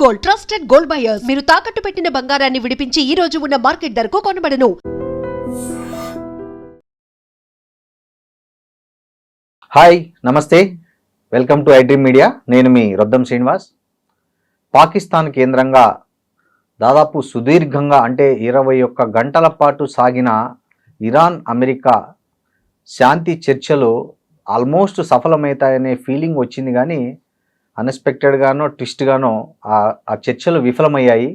Gold, trusted gold buyers. మీరు తాకట్టు పెట్టిన బంగారాన్ని విడిపించి ఈ రోజు ఉన్న మార్కెట్ ధరకు కొనబడను. హాయ్, నమస్తే, వెల్కమ్ టు ఐడ్రీమ్ మీడియా. నేను మీ రొద్దం శ్రీనివాస్. పాకిస్తాన్ కేంద్రంగా దాదాపు సుదీర్ఘంగా అంటే 21 గంటల పాటు సాగిన ఇరాన్ అమెరికా శాంతి చర్చలు ఆల్మోస్ట్ సఫలమవుతాయనే ఫీలింగ్ వచ్చింది, కానీ అన్ఎక్స్పెక్టెడ్గానో ట్విస్ట్గానో ఆ చర్చలు విఫలమయ్యాయి.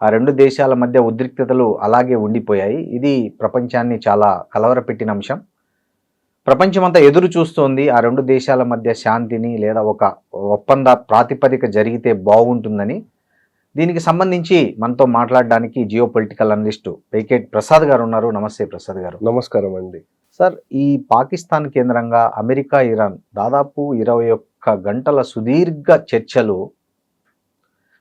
ఆ రెండు దేశాల మధ్య ఉద్రిక్తతలు అలాగే ఉండిపోయాయి. ఇది ప్రపంచాన్ని చాలా కలవరపెట్టిన అంశం. ప్రపంచమంతా ఎదురు చూస్తోంది ఆ రెండు దేశాల మధ్య శాంతిని లేదా ఒక ఒప్పంద ప్రాతిపదిక జరిగితే బాగుంటుందని. దీనికి సంబంధించి మనతో మాట్లాడడానికి జియో పొలిటికల్ అనలిస్టు పేకేట్ ప్రసాద్ గారు ఉన్నారు. నమస్తే ప్రసాద్ గారు. నమస్కారం అండి. సార్, ఈ పాకిస్తాన్ కేంద్రంగా అమెరికా ఇరాన్ దాదాపు 21 గంటల సుదీర్ఘ చర్చలు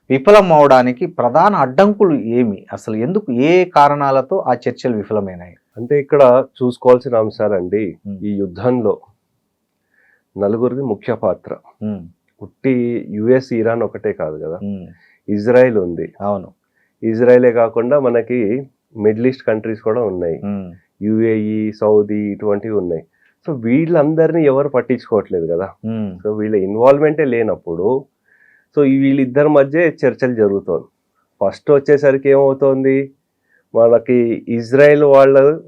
విఫలం అవడానికి ప్రధాన అడ్డంకులు ఏమి? అసలు ఎందుకు, ఏ కారణాలతో ఆ చర్చలు విఫలమైనాయి? అంటే ఇక్కడ చూసుకోవాల్సిన అంశాలండి, ఈ యుద్ధంలో నలుగురిది ముఖ్య పాత్ర. ఉట్టి యుఎస్ ఇరాన్ ఒకటే కాదు కదా, ఇజ్రాయెల్ ఉంది. అవును, ఇజ్రాయెలే కాకుండా మనకి మిడిల్ ఈస్ట్ కంట్రీస్ కూడా ఉన్నాయి, యుఏఈ, సౌదీ, ఇటువంటివి ఉన్నాయి. సో వీళ్ళందరినీ ఎవరు పట్టించుకోవట్లేదు కదా. సో వీళ్ళ ఇన్వాల్వ్మెంటే లేనప్పుడు సో వీళ్ళిద్దరి మధ్య చర్చలు జరుగుతుంది. ఫస్ట్ వచ్చేసరికి ఏమవుతోంది, వాళ్ళకి ఇజ్రాయెల్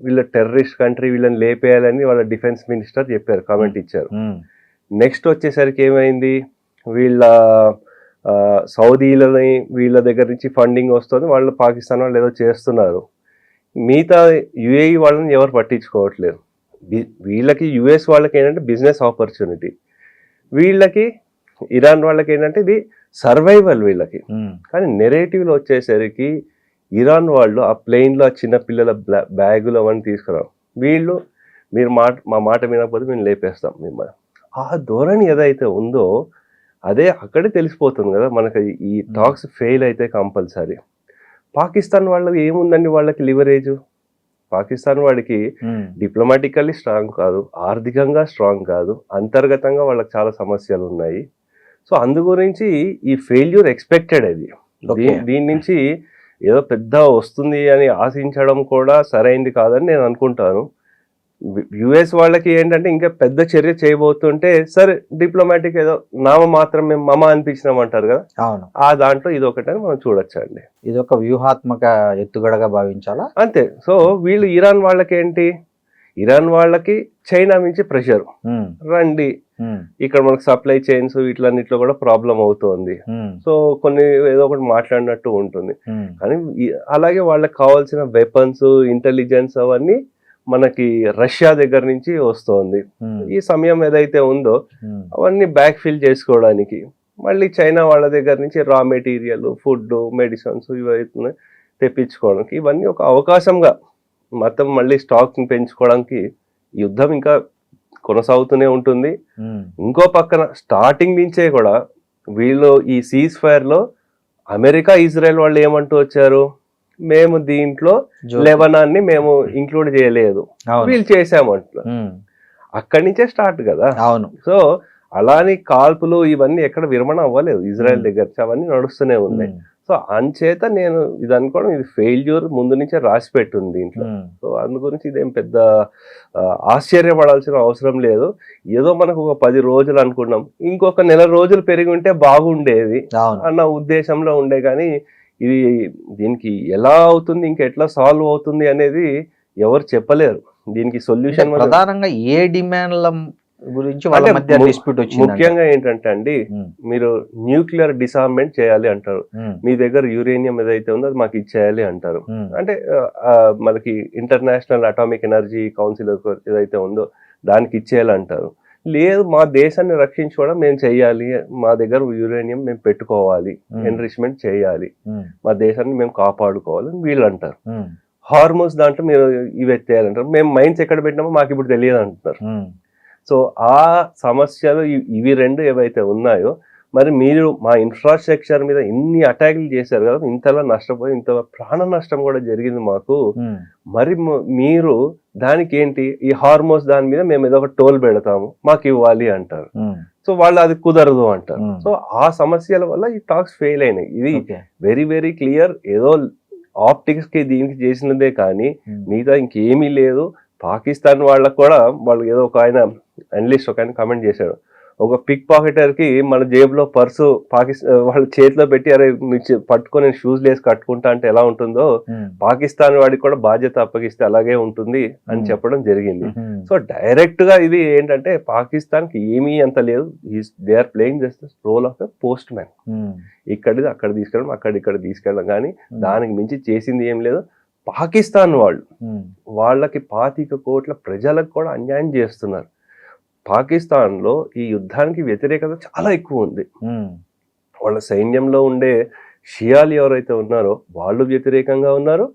వీళ్ళ టెర్రరిస్ట్ కంట్రీ, వీళ్ళని లేపేయాలని వాళ్ళ డిఫెన్స్ మినిస్టర్ చెప్పారు, కామెంట్ ఇచ్చారు. నెక్స్ట్ వచ్చేసరికి ఏమైంది, వీళ్ళ సౌదీలని వీళ్ళ దగ్గర నుంచి ఫండింగ్ వస్తుంది, వాళ్ళు పాకిస్తాన్ వాళ్ళు ఏదో చేస్తున్నారు. మిగతా యుఏఈ వాళ్ళని ఎవరు పట్టించుకోవట్లేదు. వీళ్ళకి యుఎస్ వాళ్ళకి ఏంటంటే బిజినెస్ ఆపర్చునిటీ, వీళ్ళకి ఇరాన్ వాళ్ళకి ఏంటంటే ఇది సర్వైవల్ వీళ్ళకి. కానీ నెరేటివ్లో వచ్చేసరికి ఇరాన్ వాళ్ళు ఆ ప్లెయిన్లో ఆ చిన్నపిల్లల బ్యాగులు అవన్నీ తీసుకురావు. వీళ్ళు మీరు మా మాట వినకపోతే మేము లేపేస్తాం మిమ్మల్ని. ఆ ధోరణి ఏదైతే ఉందో అదే అక్కడే తెలిసిపోతుంది కదా మనకి. ఈ టాక్స్ ఫెయిల్ అయితే కంపల్సరీ. పాకిస్తాన్ వాళ్ళకి ఏముందండి, వాళ్ళకి లివరేజ్. పాకిస్తాన్ వాడికి డిప్లొమాటికల్లీ స్ట్రాంగ్ కాదు, ఆర్థికంగా స్ట్రాంగ్ కాదు, అంతర్గతంగా వాళ్ళకి చాలా సమస్యలు ఉన్నాయి. సో అందు గురించి ఈ ఫెయిల్యూర్ ఎక్స్పెక్టెడ్. అది దీని నుంచి ఏదో పెద్ద వస్తుంది అని ఆశించడం కూడా సరైంది కాదని నేను అనుకుంటాను. యుఎస్ వాళ్ళకి ఏంటంటే ఇంకా పెద్ద చర్య చేయబోతుంటే సరే డిప్లొమాటిక్ ఏదో నామ మాత్రం మేము మమ అనిపించినామంటారు కదా. అవును, ఆ దాంట్లో ఇది ఒకటని మనం చూడొచ్చండి. ఇది ఒక వ్యూహాత్మక ఎత్తుగడగా భావించాలా? అంతే. సో వీళ్ళు ఇరాన్ వాళ్ళకి ఏంటి, ఇరాన్ వాళ్ళకి చైనా నుంచి ప్రెషర్, రండి ఇక్కడ మనకు సప్లై చైన్స్ వీటిలన్నిట్లో కూడా ప్రాబ్లం అవుతోంది. సో కొన్ని ఏదో ఒకటి మాట్లాడినట్టు ఉంటుంది. కానీ అలాగే వాళ్ళకి కావాల్సిన వెపన్స్, ఇంటెలిజెన్స్ అవన్నీ మనకి రష్యా దగ్గర నుంచి వస్తోంది. ఈ సమయం ఏదైతే ఉందో అవన్నీ బ్యాక్ ఫిల్ చేసుకోవడానికి మళ్ళీ చైనా వాళ్ళ దగ్గర నుంచి రా మెటీరియల్, ఫుడ్, మెడిసిన్స్ ఇవైతే తెప్పించుకోవడానికి ఇవన్నీ ఒక అవకాశంగా మొత్తం మళ్ళీ స్టాక్ని పెంచుకోవడానికి యుద్ధం ఇంకా కొనసాగుతూనే ఉంటుంది. ఇంకో పక్కన స్టార్టింగ్ నుంచే కూడా వీళ్ళు ఈ సీజ్ ఫైర్ లో అమెరికా, ఇజ్రాయెల్ వాళ్ళు ఏమంటూ వచ్చారు, మేము దీంట్లో లెబనాన్ని మేము ఇంక్లూడ్ చేయలేదు, వీళ్ళు చేసామంటున్నారు. అక్కడి నుంచే స్టార్ట్ కదా. అవును. సో అలాని కాల్పులు ఇవన్నీ ఎక్కడ విరమణ అవ్వలేదు ఇజ్రాయెల్ దగ్గర, అవన్నీ నడుస్తూనే ఉన్నాయి. సో అంచేత నేను ఇది అనుకోవడం, ఇది ఫెయిల్యూర్ ముందు నుంచే రాసి పెట్టుంది దీంట్లో. సో అందు గురించి ఇదేం పెద్ద ఆశ్చర్యపడాల్సిన అవసరం లేదు. ఏదో మనకు ఒక 10 రోజులు అనుకున్నాం, ఇంకొక నెల రోజులు పెరిగి ఉంటే బాగుండేది అన్న ఉద్దేశంలో ఉండే. కానీ ఇది దీనికి ఎలా అవుతుంది, ఇంకా ఎట్లా సాల్వ్ అవుతుంది అనేది ఎవరు చెప్పలేరు. దీనికి సొల్యూషన్ ప్రధానంగా ఏ డిమాండ్ల గురించి వాళ్ళ మధ్య డిస్ప్యూట్ వచ్చింది? ముఖ్యంగా ఏంటంటే అండి, మీరు న్యూక్లియర్ డిసార్మెంట్ చేయాలి అంటారు, మీ దగ్గర యురేనియం ఏదైతే ఉందో అది మాకు ఇచ్చేయాలి అంటారు. అంటే మనకి ఇంటర్నేషనల్ అటామిక్ ఎనర్జీ కౌన్సిల్ ఏదైతే ఉందో దానికి ఇచ్చేయాలి అంటారు. లేదు, మా దేశాన్ని రక్షించుకోవడం మేము చెయ్యాలి, మా దగ్గర యురేనియం మేము పెట్టుకోవాలి, ఎన్రిచ్మెంట్ చేయాలి, మా దేశాన్ని మేము కాపాడుకోవాలి అని వీళ్ళు అంటారు. హార్మోస్ దాంట్లో మీరు ఇవి ఎత్తేయాలంటారు, మేము మైన్స్ ఎక్కడ పెట్టినామో మాకు ఇప్పుడు తెలియదు అంటున్నారు. సో ఆ సమస్యలు ఇవి రెండు ఏవైతే ఉన్నాయో మరి మీరు మా ఇన్ఫ్రాస్ట్రక్చర్ మీద ఇన్ని అటాక్లు చేశారు కదా, ఇంతలా నష్టపోయి ఇంత ప్రాణ నష్టం కూడా జరిగింది మాకు. మరి మీరు దానికి ఏంటి, ఈ హార్మోస్ దాని మీద మేము ఏదో ఒక టోల్ పెడతాము మాకు ఇవ్వాలి అంటారు. సో వాళ్ళు అది కుదరదు అంటారు. సో ఆ సమస్యల వల్ల ఈ టాక్స్ ఫెయిల్ అయినాయి. ఇది వెరీ వెరీ క్లియర్. ఏదో ఆప్టిక్స్ కి దీనికి చేసినదే కానీ మిగతా ఇంకేమీ లేదు. పాకిస్తాన్ వాళ్ళకు కూడా వాళ్ళు ఏదో ఒక ఆయన అనలిస్ట్ ఒక ఆయన కమెంట్ చేశాడు, ఒక పిక్ పాకెటర్ కి మన జేబులో పర్సు పాకిస్తాన్ వాళ్ళ చేతిలో పెట్టి అరే పట్టుకొని షూస్ లేసి కట్టుకుంటా అంటే ఎలా ఉంటుందో పాకిస్తాన్ వాడికి కూడా బాధ్యత అప్పగిస్తే అలాగే ఉంటుంది అని చెప్పడం జరిగింది. సో డైరెక్ట్ గా ఇది ఏంటంటే పాకిస్తాన్ కి ఏమీ అంత లేదు. They are playing just role of a postman. ఇక్కడిది అక్కడ తీసుకెళ్ళడం, ఇక్కడ తీసుకెళ్ళడం, కానీ దానికి మించి చేసింది ఏం లేదు. పాకిస్తాన్ వాళ్ళకి 25 కోట్ల ప్రజలకు కూడా అన్యాయం చేస్తున్నారు. పాకిస్తాన్ లో ఈ యుద్ధానికి వ్యతిరేకత చాలా ఎక్కువ ఉంది. వాళ్ళ సైన్యంలో ఉండే షియాలు ఎవరైతే ఉన్నారో వాళ్ళు వ్యతిరేకంగా ఉన్నారు,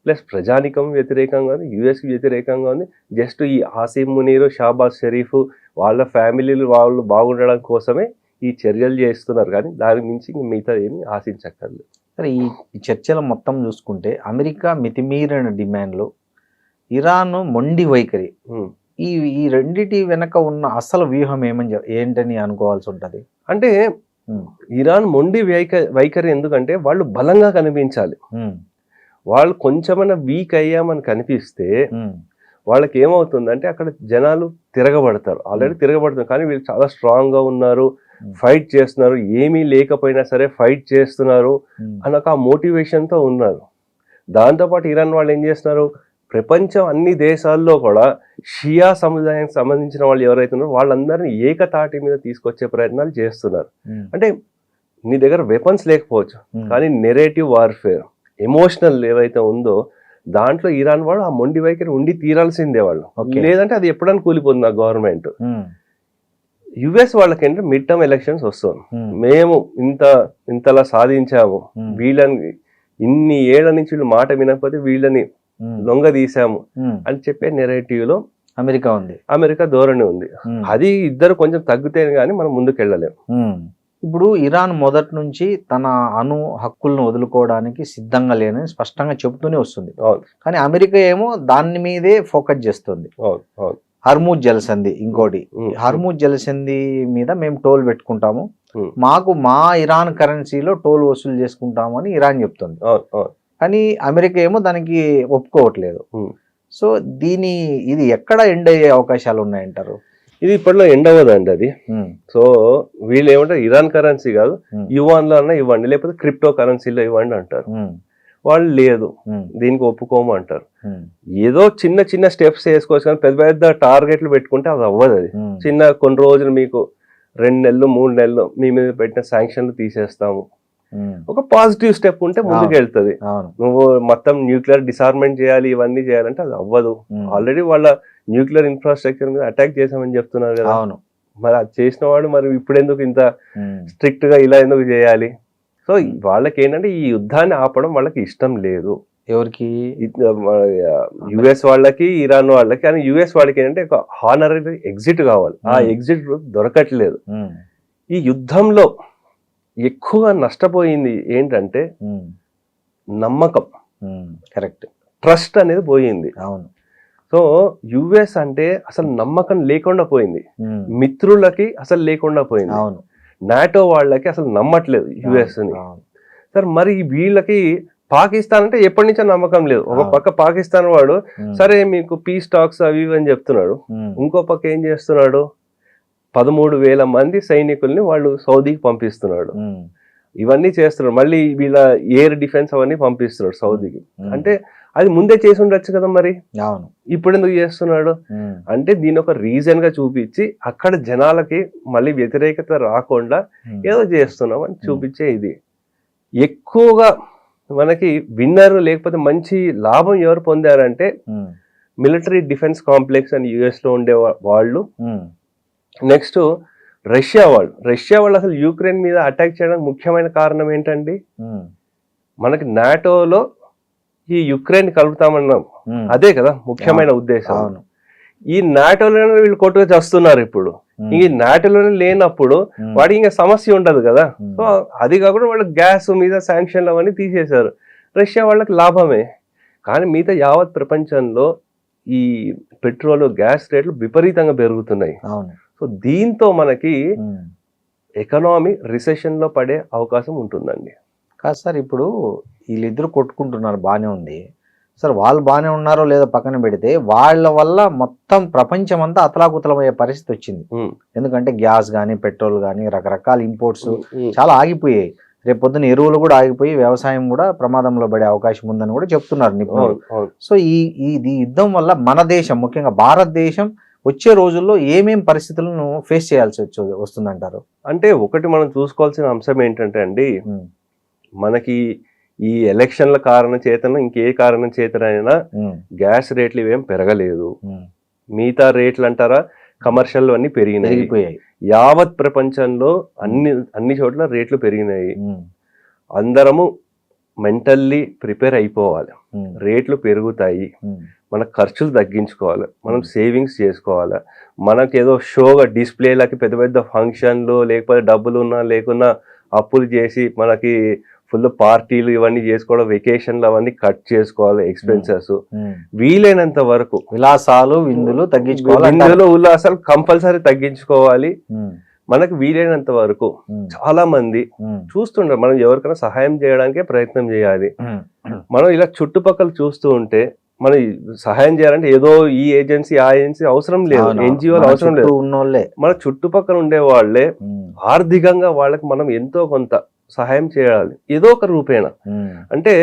ప్లస్ ప్రజానికం వ్యతిరేకంగా ఉంది, యుఎస్ వ్యతిరేకంగా ఉంది. జస్ట్ ఈ ఆసిమ్ మునీర్, షాబాజ్ షరీఫ్ వాళ్ళ ఫ్యామిలీలు వాళ్ళు బాగుండడం కోసమే ఈ చర్యలు చేస్తున్నారు, కానీ దానికి మించి మిగతా ఏమి ఆశించక్కర్లేదు. సరే, ఈ చర్చలు మొత్తం చూసుకుంటే అమెరికా మితిమీరిన డిమాండ్లు, ఇరాన్ మొండి వైఖరి, ఈ రెండిటి వెనక ఉన్న అసలు వ్యూహం ఏంటని అనుకోవాల్సి ఉంటది. అంటే ఇరాన్ మొండి వైఖరి ఎందుకంటే వాళ్ళు బలంగా కనిపించాలి. వాళ్ళు కొంచెమైనా వీక్ అయ్యామని కనిపిస్తే వాళ్ళకి ఏమవుతుందంటే అక్కడ జనాలు తిరగబడతారు. ఆల్రెడీ తిరగబడుతున్నారు, కానీ వీళ్ళు చాలా స్ట్రాంగ్ గా ఉన్నారు, ఫైట్ చేస్తున్నారు, ఏమీ లేకపోయినా సరే ఫైట్ చేస్తున్నారు అన్న ఆ మోటివేషన్ తో ఉన్నారు. దాంతోపాటు ఇరాన్ వాళ్ళు ఏం చేస్తున్నారు, ప్రపంచం అన్ని దేశాల్లో కూడా షియా సముదాయానికి సంబంధించిన వాళ్ళు ఎవరైతే ఉన్నారో వాళ్ళందరినీ ఏకతాటి మీద తీసుకొచ్చే ప్రయత్నాలు చేస్తున్నారు. అంటే నీ దగ్గర వెపన్స్ లేకపోవచ్చు, కానీ నెరేటివ్ వార్ఫేర్, ఎమోషనల్ ఏవైతే ఉందో దాంట్లో ఇరాన్ వాళ్ళు ఆ మొండి వైఖరి ఉండి తీరాల్సిందే వాళ్ళు. లేదంటే అది ఎప్పుడైనా కూలిపోతుంది ఆ గవర్నమెంట్. యుఎస్ వాళ్ళకి ఏంటంటే మిడ్ టర్మ్ ఎలక్షన్స్ వస్తుంది, మేము ఇంతలా సాధించాము, వీళ్ళని ఇన్ని ఏళ్ల నుంచి వీళ్ళు మాట వినకపోతే వీళ్ళని లొంగ తీసాము అని చెప్పే నెరేటివ్ లో అమెరికా ధోరణి ఉంది. అది ఇద్దరు కొంచెం తగ్గితే గానీ మనం ముందుకెళ్ళలేము. ఇప్పుడు ఇరాన్ మొదటి నుంచి తన అణు హక్కులను వదులుకోవడానికి సిద్ధంగా లేదని స్పష్టంగా చెబుతూనే వస్తుంది, కానీ అమెరికా ఏమో దాని మీదే ఫోకస్ చేస్తుంది. హర్మూజ్ జలసంధి ఇంకోటి, హర్మూజ్ జలసంధి మీద మేము టోల్ పెట్టుకుంటాము, మాకు మా ఇరాన్ కరెన్సీలో టోల్ వసూలు చేసుకుంటాము అని ఇరాన్ చెప్తుంది, కానీ అమెరికా ఏమో దానికి ఒప్పుకోవట్లేదు. సో ఇది ఎక్కడ ఎండ్ అయ్యే అవకాశాలు ఉన్నాయంటారు? ఇది ఇప్పట్లో ఎండ్ అవ్వదండి అది. సో వీళ్ళు ఏమంటారు, ఇరాన్ కరెన్సీ కాదు యువాన్లో అన్నా ఇవ్వండి, లేకపోతే క్రిప్టో కరెన్సీలో ఇవ్వండి అంటారు. వాళ్ళు లేదు దీనికి ఒప్పుకోము అంటారు. ఏదో చిన్న చిన్న స్టెప్స్ వేసుకోవచ్చు, కానీ పెద్ద పెద్ద టార్గెట్లు పెట్టుకుంటే అది అవ్వదు. అది చిన్న కొన్ని రోజులు మీకు 2 నెలలు 3 నెలలు మీ మీద పెట్టిన శాంక్షన్లు తీసేస్తాము, ఒక పాజిటివ్ స్టెప్ ఉంటే ముందుకు వెళ్తుంది. నువ్వు మొత్తం న్యూక్లియర్ డిసార్మెంట్ చేయాలి ఇవన్నీ చేయాలంటే అది అవ్వదు. ఆల్రెడీ వాళ్ళ న్యూక్లియర్ ఇన్ఫ్రాస్ట్రక్చర్ మీద అటాక్ చేసామని చెప్తున్నారు కదా. మరి అది చేసిన వాడు మరి ఇప్పుడు ఎందుకు ఇంత స్ట్రిక్ట్ గా ఇలా ఎందుకు చేయాలి? సో వాళ్ళకి ఏంటంటే ఈ యుద్ధాన్ని ఆపడం వాళ్ళకి ఇష్టం లేదు. ఎవరికి? యుఎస్ వాళ్ళకి, ఇరాన్ వాళ్ళకి. కానీ యుఎస్ వాళ్ళకి ఏంటంటే ఒక హానరీ ఎగ్జిట్ కావాలి, ఆ ఎగ్జిట్ దొరకట్లేదు. ఈ యుద్ధంలో ఎక్కువ నష్టపోయింది ఏంటంటే నమ్మకం, కరెక్ట్, ట్రస్ట్ అనేది పోయింది. అవును. సో యుఎస్ అంటే అసలు నమ్మకం లేకుండా పోయింది, మిత్రులకి అసలు లేకుండా పోయింది. అవును. నాటో వాళ్ళకి అసలు నమ్మట్లేదు యుఎస్ ని. సరే మరి వీళ్ళకి పాకిస్తాన్ అంటే ఎప్పటి నుంచో నమ్మకం లేదు. ఒక పక్క పాకిస్తాన్ వాడు సరే మీకు పీస్ టాక్స్ అవి ఇవి అని చెప్తున్నాడు, ఇంకో పక్క ఏం చేస్తున్నాడు, 13,000 మంది సైనికుల్ని వాళ్ళు సౌదీకి పంపిస్తున్నాడు, ఇవన్నీ చేస్తున్నాడు. మళ్ళీ వీళ్ళ ఎయిర్ డిఫెన్స్ అవన్నీ పంపిస్తున్నాడు సౌదీకి. అంటే అది ముందే చేసి ఉండొచ్చు కదా మరి, ఇప్పుడు ఎందుకు చేస్తున్నాడు అంటే దీని ఒక రీజన్ గా చూపించి అక్కడ జనాలకి మళ్ళీ వ్యతిరేకత రాకుండా ఏదో చేస్తున్నాం అని చూపించే ఇది. ఎక్కువగా మనకి విన్నర్ లేకపోతే మంచి లాభం ఎవరు పొందారంటే మిలిటరీ డిఫెన్స్ కాంప్లెక్స్ అని యుఎస్ లో ఉండే వాళ్ళు, నెక్స్ట్ రష్యా వాళ్ళు అసలు యుక్రెయిన్ మీద అటాక్ చేయడానికి ముఖ్యమైన కారణం ఏంటండి, మనకి నాటోలో ఈ యుక్రెయిన్ కలుపుతామన్నాం, అదే కదా ముఖ్యమైన ఉద్దేశం. ఈ నాటోలోనే వీళ్ళు కొట్టుగా చేస్తున్నారు. ఇప్పుడు ఈ నాటోలోనే లేనప్పుడు వాడికి ఇంకా సమస్య ఉండదు కదా. సో అది కాకుండా వాళ్ళు గ్యాస్ మీద శాంక్షన్లు అవన్నీ తీసేశారు, రష్యా వాళ్ళకి లాభమే. కానీ మిగతా యావత్ ప్రపంచంలో ఈ పెట్రోల్ గ్యాస్ రేట్లు విపరీతంగా పెరుగుతున్నాయి. సో దీంతో మనకి ఎకనామీ రిసెషన్ లో పడే అవకాశం ఉంటుందండి. కాదు సార్, ఇప్పుడు వీళ్ళిద్దరు కొట్టుకుంటున్నారు, బాగానే ఉంది సార్. వాళ్ళు బాగానే ఉన్నారో లేదో పక్కన పెడితే వాళ్ళ వల్ల మొత్తం ప్రపంచం అంతా అతలాకుతలమయ్యే పరిస్థితి వచ్చింది. ఎందుకంటే గ్యాస్ కానీ పెట్రోల్ కానీ రకరకాల ఇంపోర్ట్స్ చాలా ఆగిపోయాయి. రేపు పొద్దున ఎరువులు కూడా ఆగిపోయి వ్యవసాయం కూడా ప్రమాదంలో పడే అవకాశం ఉందని కూడా చెప్తున్నారు నిపుణులు. సో ఈ యుద్ధం వల్ల మన దేశం, ముఖ్యంగా భారతదేశం వచ్చే రోజుల్లో ఏమేం పరిస్థితులను ఫేస్ చేయాల్సి వస్తుందంటారు? అంటే ఒకటి మనం చూసుకోవాల్సిన అంశం ఏంటంటే అండి, మనకి ఈ ఎలక్షన్ల కారణం చేతన ఇంకే కారణం చేతనైనా గ్యాస్ రేట్లు ఇవేం పెరగలేదు. మిగతా రేట్లు అంటారా, కమర్షియల్ అన్ని పెరిగినాయి. యావత్ ప్రపంచంలో అన్ని చోట్ల రేట్లు పెరిగినాయి. అందరము మెంటల్లీ ప్రిపేర్ అయిపోవాలి. రేట్లు పెరుగుతాయి, మన ఖర్చులు తగ్గించుకోవాలి, మనం సేవింగ్స్ చేసుకోవాలి. మనకేదో షోగా డిస్ప్లేలకి పెద్ద పెద్ద ఫంక్షన్లు లేకపోతే డబ్బులు ఉన్నా లేకున్నా అప్పులు చేసి మనకి ఫుల్ పార్టీలు ఇవన్నీ చేసుకోవడం, వెకేషన్లు అవన్నీ కట్ చేసుకోవాలి ఎక్స్పెన్సెస్. వీలైనంత వరకు విలాసాలు విందులు తగ్గించుకోవాలి, విందులు ఉల్లాసాలు కంపల్సరీ తగ్గించుకోవాలి. మనకు వీలైనంత వరకు చాలా మంది చూస్తుంటారు, మనం ఎవరికైనా సహాయం చేయడానికే ప్రయత్నం చేయాలి. మనం ఇలా చుట్టుపక్కల చూస్తూ ఉంటే మనం సహాయం చేయాలంటే ఏదో ఈ ఏజెన్సీ ఆ ఏజెన్సీ అవసరం లేదు, ఎన్జిఓలు అవసరం లేదు. మన చుట్టుపక్కల ఉండే వాళ్ళే ఆర్థికంగా వాళ్ళకి మనం ఎంతో కొంత సహాయం చేయాలి ఏదో ఒక రూపేణ. అంటే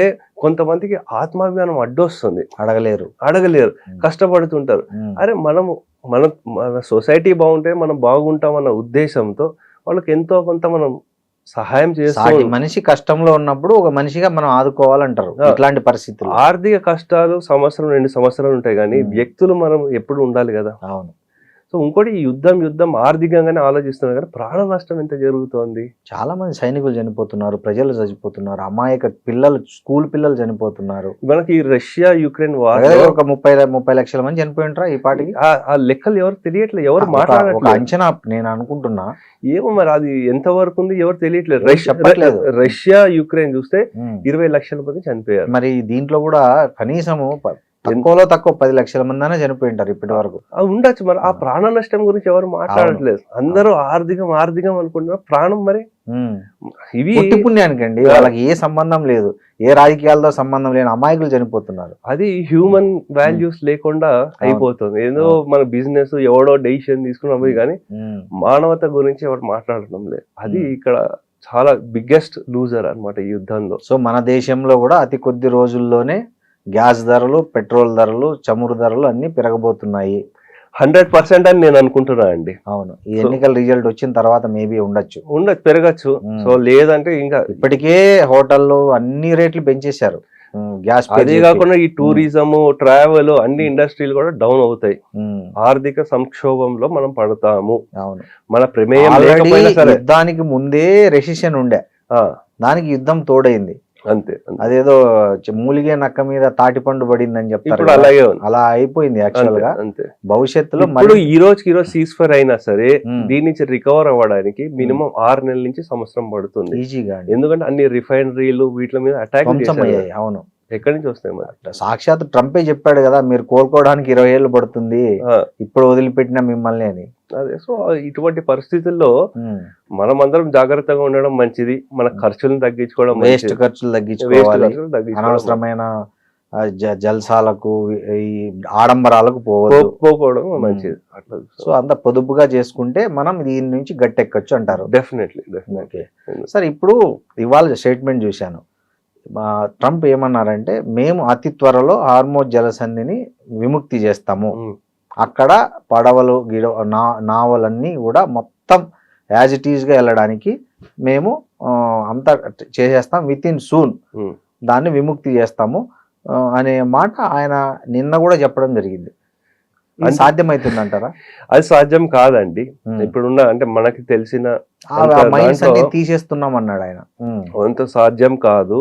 కొంతమందికి ఆత్మాభిమానం అడ్డొస్తుంది, అడగలేరు, కష్టపడుతుంటారు. అరే మన సొసైటీ బాగుంటే మనం బాగుంటాం అన్న ఉద్దేశంతో వాళ్ళకి ఎంతో కొంత మనం సహాయం చేస్తాం. మనిషి కష్టంలో ఉన్నప్పుడు ఒక మనిషిగా మనం ఆదుకోవాలంటారు. ఇట్లాంటి పరిస్థితులు ఆర్థిక కష్టాలు సంవత్సరం 2 సంవత్సరాలు ఉంటాయి, కానీ వ్యక్తులు మనం ఎప్పుడు ఉండాలి కదా. అవును. సో ఇంకోటి యుద్ధం ఆర్థికంగానే ఆలోచిస్తున్నారు, కానీ ప్రాణ నష్టం ఎంత జరుగుతోంది. చాలా మంది సైనికులు చనిపోతున్నారు, ప్రజలు చనిపోతున్నారు, అమాయక పిల్లలు, స్కూల్ పిల్లలు చనిపోతున్నారు. మనకి రష్యా యుక్రెయిన్ వార్ ఒక 30 లక్షల మంది చనిపోయి ఉంటారా ఈ పాటికి? ఆ లెక్కలు ఎవరు తెలియట్లేదు, ఎవరు మాట్లాడట్లేదు. అంచనా నేను అనుకుంటున్నా, ఏమో మరి అది ఎంత వరకు ఉంది ఎవరు తెలియట్లేదు. రష్యా యుక్రెయిన్ చూస్తే 20 లక్షల మంది చనిపోయారు. మరి దీంట్లో కూడా కనీసము తక్కువ 10 లక్షల మంది అయినా చనిపోయి ఉంటారు ఇప్పటి వరకు. ఉండొచ్చు. మరి ఆ ప్రాణ నష్టం గురించి ఎవరు మాట్లాడట్లేదు. అందరూ ఆర్థికం అనుకుంటున్నారు, ప్రాణం మరి ఇవి పుణ్యానికండి, వాళ్ళకి ఏ సంబంధం లేదు, ఏ రాజకీయాలతో సంబంధం లేని అమాయకులు చనిపోతున్నారు. అది హ్యూమన్ వాల్యూస్ లేకుండా అయిపోతుంది. ఏదో మన బిజినెస్ ఎవడో డెసిషన్ తీసుకున్నాం, కానీ మానవత గురించి ఎవరు మాట్లాడటం లేదు. అది ఇక్కడ చాలా బిగ్గెస్ట్ లూజర్ అన్నమాట ఈ యుద్ధంలో. సో మన దేశంలో కూడా అతి కొద్ది రోజుల్లోనే గ్యాస్ ధరలు, పెట్రోల్ ధరలు, చమురు ధరలు అన్ని పెరగబోతున్నాయి. 100% అని నేను అనుకుంటున్నా అండి. అవును, ఈ ఎన్నికల రిజల్ట్ వచ్చిన తర్వాత మేబీ ఉండొచ్చు, పెరగచ్చు. సో లేదంటే ఇంకా ఇప్పటికే హోటల్లో అన్ని రేట్లు పెంచేశారు గ్యాస్. అదే కాకుండా ఈ టూరిజం, ట్రావెల్ అన్ని ఇండస్ట్రీలు కూడా డౌన్ అవుతాయి. ఆర్థిక సంక్షోభంలో మనం పడతాము. అవును, మన ప్రమేయం లేకపోయినా సరే. యుద్ధానికి ముందే రెసిషన్ ఉండే, దానికి యుద్ధం తోడైంది అంతే. అదేదో మూలిగే నక్క మీద తాటిపండు పడిందని చెప్తారు, అలా అయిపోయింది యాక్చువల్ గా. భవిష్యత్తులో ఈ రోజుకి సీజ్ ఫైర్ అయినా సరే దీని నుంచి రికవర్ అవ్వడానికి మినిమం 6 నెలల నుంచి సంవత్సరం పడుతుంది ఈజీగా. ఎందుకంటే అన్ని రిఫైనరీలు వీటి మీద అటాక్ అయ్యాయి. అవును, ఎక్కడి నుంచి వస్తాయి మరి? సాక్షాత్ ట్రంపే చెప్పాడు కదా, మీరు కోలుకోవడానికి 20 ఏళ్ళు పడుతుంది ఇప్పుడు వదిలిపెట్టిన మిమ్మల్ని అని. అదే. సో ఇటువంటి పరిస్థితుల్లో మనం అందరం జాగ్రత్తగా ఉండడం మంచిది. మన ఖర్చులను తగ్గించుకోవడం, వేస్ట్ ఖర్చులు తగ్గించుకోవాలి, అనవసరమైన జల్సాలకు ఈ ఆడంబరాలకు పోకపోవడం మంచిది. సో అంత పొదుపుగా చేసుకుంటే మనం దీని నుంచి గట్టెక్కచ్చు అంటారు. డెఫినెట్లీ. ఓకే సార్, ఇప్పుడు ఇవాళ స్టేట్మెంట్ చూశాను, ట్రంప్ ఏమన్నారంటే మేము అతి త్వరలో హార్మోజ్ జలసంధిని విముక్తి చేస్తాము, అక్కడ పడవలు నావలన్నీ కూడా మొత్తం యాజ్ ఇట్ ఈజ్ గా వెళ్ళడానికి మేము అంతా చేసేస్తాం, విత్ ఇన్ సూన్ దాన్ని విముక్తి చేస్తాము అనే మాట ఆయన నిన్న కూడా చెప్పడం జరిగింది. సాధ్యమవుతుంది అంటారా? అది సాధ్యం కాదండి. ఇప్పుడున్న అంటే మనకి తెలిసిన తీసేస్తున్నాం అన్నాడు ఆయన. అంత సాధ్యం కాదు.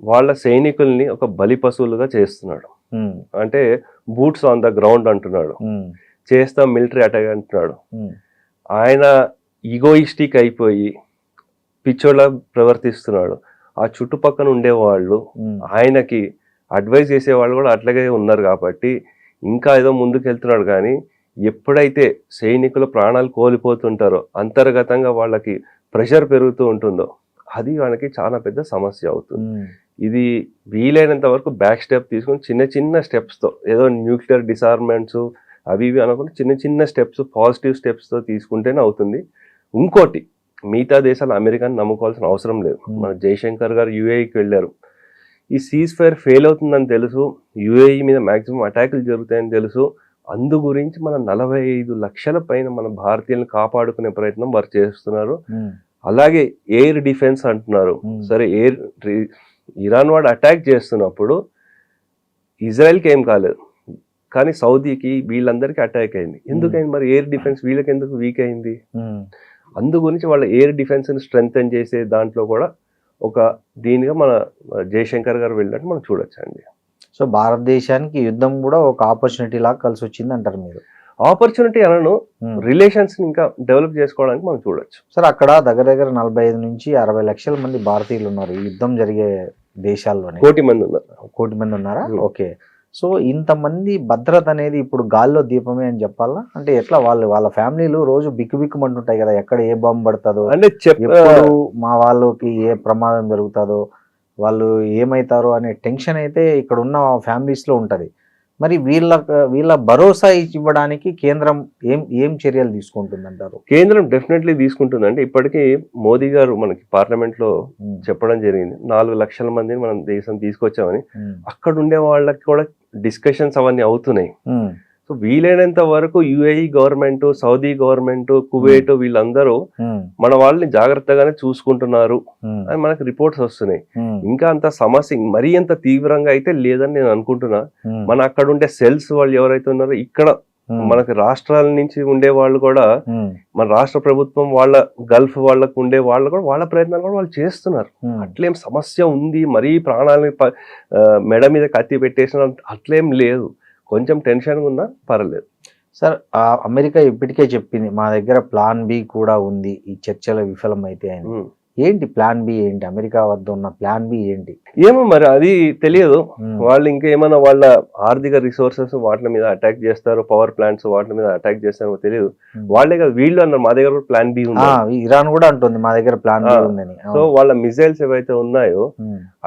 వాళ్ళ సైనికుల్ని ఒక బలి పశువులుగా చేస్తున్నాడు. అంటే బూట్స్ ఆన్ ద గ్రౌండ్ అంటున్నాడు, చేస్తాం మిలిటరీ అటాక్ అంటున్నాడు. ఆయన ఈగోయిస్టిక్ అయిపోయి పిచ్చోళ్ళ ప్రవర్తిస్తున్నాడు. ఆ చుట్టుపక్కల ఉండేవాళ్ళు ఆయనకి అడ్వైజ్ చేసే వాళ్ళు కూడా అట్లాగే ఉన్నారు కాబట్టి ఇంకా ఏదో ముందుకు వెళ్తున్నాడు. కానీ ఎప్పుడైతే సైనికులు ప్రాణాలు కోల్పోతుంటారో అంతర్గతంగా వాళ్ళకి ప్రెషర్ పెరుగుతూ ఉంటుందో అది వాళ్ళకి చాలా పెద్ద సమస్య అవుతుంది. ఇది వీలైనంత వరకు బ్యాక్ స్టెప్ తీసుకొని చిన్న చిన్న స్టెప్స్తో, ఏదో న్యూక్లియర్ డిసార్మెంట్స్ అవి ఇవి అనకుండా చిన్న చిన్న స్టెప్స్, పాజిటివ్ స్టెప్స్తో తీసుకుంటేనే అవుతుంది. ఇంకోటి, మిగతా దేశాలు అమెరికాని నమ్ముకోవాల్సిన అవసరం లేదు. మన జయశంకర్ గారు యుఏఈకి వెళ్ళారు. ఈ సీజ్ ఫైర్ ఫెయిల్ అవుతుందని తెలుసు, యుఏఈ మీద మ్యాక్సిమం అటాకులు జరుగుతాయని తెలుసు. అందు గురించి మన 45 లక్షల పైన మన భారతీయులను కాపాడుకునే ప్రయత్నం వారు చేస్తున్నారు. అలాగే ఎయిర్ డిఫెన్స్ అంటున్నారు. సరే, ఇరాన్ వాడు అటాక్ చేస్తున్నప్పుడు ఇజ్రాయెల్కి ఏం కాలేదు, కానీ సౌదీకి వీళ్ళందరికీ అటాక్ అయింది. ఎందుకైంది మరి ఎయిర్ డిఫెన్స్ వీళ్ళకి ఎందుకు వీక్ అయింది? అందు గురించి వాళ్ళ ఎయిర్ డిఫెన్స్ని స్ట్రెంగ్తన్ చేసే దాంట్లో కూడా ఒక దీనిగా మన జయశంకర్ గారు వెళ్ళినట్టు మనం చూడొచ్చు అండి. సో భారతదేశానికి యుద్ధం కూడా ఒక ఆపర్చునిటీ లాగా కలిసి వచ్చింది అంటారు మీరు? ఆపర్చునిటీ అనను, రిలేషన్స్ ఇంకా డెవలప్ చేసుకోవడానికి మనం చూడొచ్చు. సార్, అక్కడ దగ్గర దగ్గర 45 నుంచి 60 లక్షల మంది భారతీయులు ఉన్నారు ఈ యుద్ధం జరిగే దేశాల్లోనే. 1 కోటి మంది ఉన్నారు. 1 కోటి మంది ఉన్నారా? ఓకే. సో ఇంతమంది భద్రత అనేది ఇప్పుడు గాల్లో దీపమే అని చెప్పాలా? అంటే ఎట్లా వాళ్ళ ఫ్యామిలీలు రోజు బిక్కుబిక్కుమంటుంటాయి కదా, ఎక్కడ ఏ బాంబు పడుతుందో, అంటే ఎప్పుడు మా వాళ్ళకి ఏ ప్రమాదం జరుగుతుందో, వాళ్ళు ఏమవుతారో అనే టెన్షన్ అయితే ఇక్కడ ఉన్న ఫ్యామిలీస్ లో ఉంటది. మరి వీళ్ళ భరోసా ఇవ్వడానికి కేంద్రం ఏం చర్యలు తీసుకుంటుందంటారు? కేంద్రం డెఫినెట్లీ తీసుకుంటుందండి. ఇప్పటికీ మోదీ గారు మనకి పార్లమెంట్ లో చెప్పడం జరిగింది, 4 లక్షల మందిని మనం దేశం తీసుకొచ్చామని. అక్కడ ఉండే వాళ్ళకి కూడా డిస్కషన్స్ అవన్నీ అవుతున్నాయి. సో వీలైనంత వరకు UAE government, Saudi government, Kuwait వీళ్ళందరూ మన వాళ్ళని జాగ్రత్తగానే చూసుకుంటున్నారు అని మనకు రిపోర్ట్స్ వస్తున్నాయి. ఇంకా అంత సమస్య మరీ అంత తీవ్రంగా అయితే లేదని నేను అనుకుంటున్నా. మన అక్కడ ఉండే సెల్స్ వాళ్ళు ఎవరైతే ఉన్నారో, ఇక్కడ మనకి రాష్ట్రాల నుంచి ఉండే వాళ్ళు కూడా, మన రాష్ట్ర ప్రభుత్వం వాళ్ళ గల్ఫ్ వాళ్ళకు ఉండే వాళ్ళు కూడా వాళ్ళ ప్రయత్నాలు కూడా వాళ్ళు చేస్తున్నారు. అట్లేం సమస్య ఉంది, మరీ ప్రాణాలని మెడ మీద కత్తి పెట్టేసిన అట్లేం లేదు. కొంచెం టెన్షన్గా ఉన్నా పర్లేదు. సార్, అమెరికా ఇప్పటికే చెప్పింది మా దగ్గర ప్లాన్ బి కూడా ఉంది ఈ చర్చలు విఫలమైతే అని. ఏంటి ప్లాన్ బి? ఏంటి అమెరికా వద్ద ఉన్న ప్లాన్ బి ఏంటి? ఏమో మరి అది తెలియదు. వాళ్ళు ఇంకా ఏమైనా వాళ్ళ ఆర్థిక రిసోర్సెస్ వాటి మీద అటాక్ చేస్తారు, పవర్ ప్లాంట్స్ వాటి మీద అటాక్ చేస్తారో తెలియదు. వాళ్ళే కదా వీళ్ళు అన్నారు మా దగ్గర ప్లాన్ బి ఉంది. ఇరాన్ కూడా అంటుంది మా దగ్గర ప్లాన్ బి ఉందని. సో వాళ్ళ మిసైల్స్ ఏవైతే ఉన్నాయో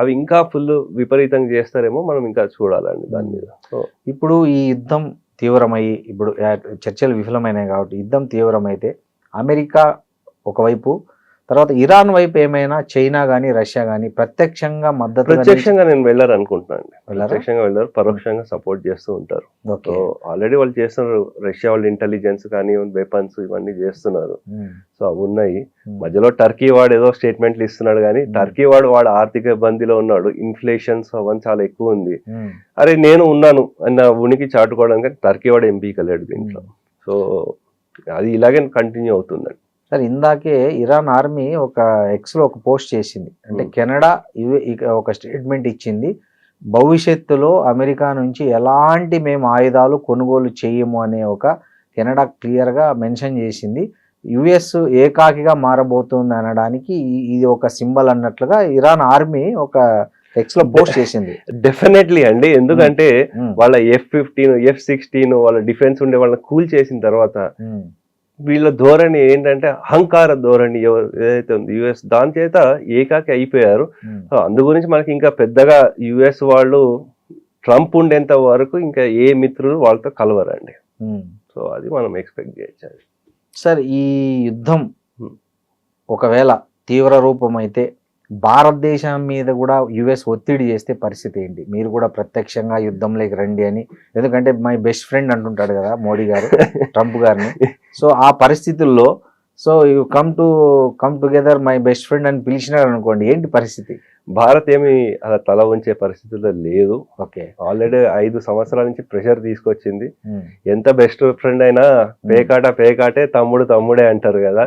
అవి ఇంకా ఫుల్ విపరీతంగా చేస్తారేమో, మనం ఇంకా చూడాలండి దాని మీద. ఇప్పుడు ఈ యుద్ధం తీవ్రమయ్యి, ఇప్పుడు చర్చలు విఫలమైనాయి కాబట్టి యుద్ధం తీవ్రమైతే అమెరికా ఒకవైపు, తర్వాత ఇరాన్ వైపు ఏమైనా చైనా గానీ రష్యా గానీ ప్రత్యక్షంగా మద్దతు? ప్రత్యక్షంగా నేను వెళ్ళారు అనుకుంటున్నాను. ప్రత్యక్షంగా వెళ్ళారు, పరోక్షంగా సపోర్ట్ చేస్తూ ఉంటారు. సో ఆల్రెడీ వాళ్ళు చేస్తున్నారు. రష్యా వాళ్ళు ఇంటెలిజెన్స్ కానీ వెపన్స్ ఇవన్నీ చేస్తున్నారు. సో అవి ఉన్నాయి. మధ్యలో టర్కీ వాడు ఏదో స్టేట్మెంట్లు ఇస్తున్నాడు, కానీ టర్కీ వాడు ఆర్థిక ఇబ్బందిలో ఉన్నాడు. ఇన్ఫ్లేషన్స్ అవన్నీ చాలా ఎక్కువ ఉంది. అరే నేను ఉన్నాను అన్న ఉనికి చాటుకోవడానికి టర్కీ వాడు ఎంపీకలేడు దీంట్లో. సో అది ఇలాగే కంటిన్యూ అవుతుందండి. సార్, ఇందాకే ఇరాన్ ఆర్మీ ఒక ఎక్స్లో ఒక పోస్ట్ చేసింది. అంటే కెనడా ఒక స్టేట్మెంట్ ఇచ్చింది, భవిష్యత్తులో అమెరికా నుంచి ఎలాంటి మేము ఆయుధాలు కొనుగోలు చేయము అనే ఒక కెనడా క్లియర్గా మెన్షన్ చేసింది. యుఎస్ ఏకాకిగా మారబోతుంది అనడానికి ఇది ఒక సింబల్ అన్నట్లుగా ఇరాన్ ఆర్మీ ఒక ఎక్స్ లో పోస్ట్ చేసింది. డెఫినెట్లీ అండి, ఎందుకంటే వాళ్ళ F-15, F-16 వాళ్ళ డిఫెన్స్ ఉండే వాళ్ళని కూల్ చేసిన తర్వాత వీళ్ళ ధోరణి ఏంటంటే అహంకార ధోరణి ఏదైతే ఉంది యుఎస్, దాని చేత ఏకాకి అయిపోయారు. అందు గురించి మనకి ఇంకా పెద్దగా యుఎస్ వాళ్ళు ట్రంప్ ఉండేంత వరకు ఇంకా ఏ మిత్రులు వాళ్ళతో కలవరండి. సో అది మనం ఎక్స్పెక్ట్ చేయొచ్చు. సార్, ఈ యుద్ధం ఒకవేళ తీవ్ర రూపం అయితే భారతదేశం మీద కూడా యుఎస్ ఒత్తిడి చేస్తే పరిస్థితి ఏంటి? మీరు కూడా ప్రత్యక్షంగా యుద్ధంలోకి రండి అని, ఎందుకంటే మై బెస్ట్ ఫ్రెండ్ అంటుంటాడు కదా మోడీ గారు ట్రంప్ గారిని. సో ఆ పరిస్థితుల్లో so you come together my best friend అని పిలిచినారు అనుకోండి, ఏంటి పరిస్థితి? భారత్ ఏమి అలా తల ఉంచే పరిస్థితుల్లో లేదు. ఓకే, ఆల్రెడీ 5 సంవత్సరాల నుంచి ప్రెషర్ తీసుకొచ్చింది. ఎంత బెస్ట్ ఫ్రెండ్ అయినా పేకాటే తమ్ముడే అంటారు కదా.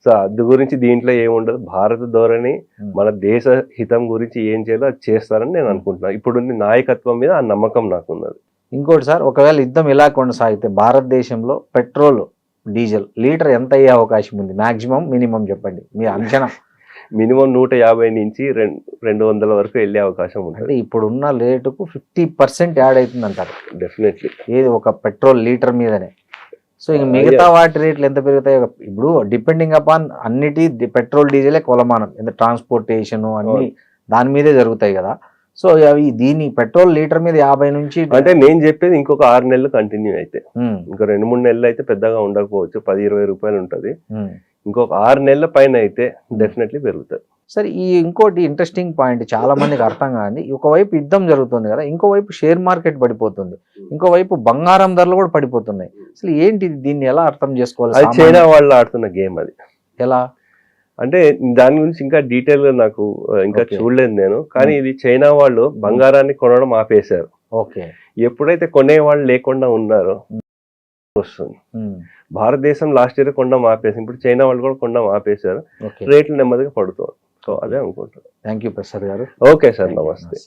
సో అందు గురించి దీంట్లో ఏముండదు. భారత ధోరణి మన దేశ హితం గురించి ఏం చేయాలో అది చేస్తారని నేను అనుకుంటున్నాను. ఇప్పుడున్న నాయకత్వం మీద ఆ నమ్మకం నాకున్నది. ఇంకోటి సార్, ఒకవేళ యుద్ధం ఇలా కొనసాగితే భారతదేశంలో పెట్రోల్ డీజిల్ లీటర్ ఎంత అయ్యే అవకాశం ఉంది? మాక్సిమం మినిమం చెప్పండి మీ అంచనా. మినిమం 150 నుంచి 200 వరకు వెళ్ళే అవకాశం ఉంటుంది. అంటే ఇప్పుడున్న రేటుకు 50% యాడ్ అవుతుంది అంటారు. డెఫినెట్లీ. ఏది ఒక పెట్రోల్ లీటర్ మీదనే సో ఇంక మిగతా వాటి రేట్లు ఎంత పెరుగుతాయి ఇప్పుడు డిపెండింగ్ అపాన్ అన్నిటి పెట్రోల్ డీజిలే కొలమానం ఎంత ట్రాన్స్పోర్టేషన్ అన్ని దాని మీదే జరుగుతాయి కదా. సో అవి దీని పెట్రోల్ లీటర్ మీద 50 నుంచి అంటే నేను చెప్పేది ఇంకొక 6 నెలలు కంటిన్యూ అయితే, ఇంకో 2-3 నెలలు అయితే పెద్దగా ఉండకపోవచ్చు, 10-20 రూపాయలు ఉంటది. ఇంకొక 6 నెలల పైన అయితే డెఫినెట్లీ పెరుగుతుంది. సరే ఈ ఇంకోటి ఇంట్రెస్టింగ్ పాయింట్ చాలా మందికి అర్థం కాదు, ఒకవైపు యుద్ధం జరుగుతుంది కదా, ఇంకోవైపు షేర్ మార్కెట్ పడిపోతుంది, ఇంకోవైపు బంగారం ధరలు కూడా పడిపోతున్నాయి. అసలు ఏంటి దీన్ని ఎలా అర్థం చేసుకోవాలి? అది చైనా వాళ్ళు ఆడుతున్న గేమ్ అది. ఎలా అంటే దాని గురించి ఇంకా డీటెయిల్ గా నాకు ఇంకా చూడలేదు నేను, కానీ ఇది చైనా వాళ్ళు బంగారాన్ని కొనడం ఆపేశారు. ఓకే, ఎప్పుడైతే కొనేవాళ్ళు లేకుండా ఉన్నారో వస్తుంది. భారతదేశం లాస్ట్ ఇయర్ కొనడం ఆపేసి ఇప్పుడు చైనా వాళ్ళు కూడా కొనడం ఆపేశారు, రేట్లు నెమ్మదిగా పడుతుంది. సో అదే అనుకుంటారు. థ్యాంక్ యూ ప్రసాద్ గారు. ఓకే సార్, నమస్తే.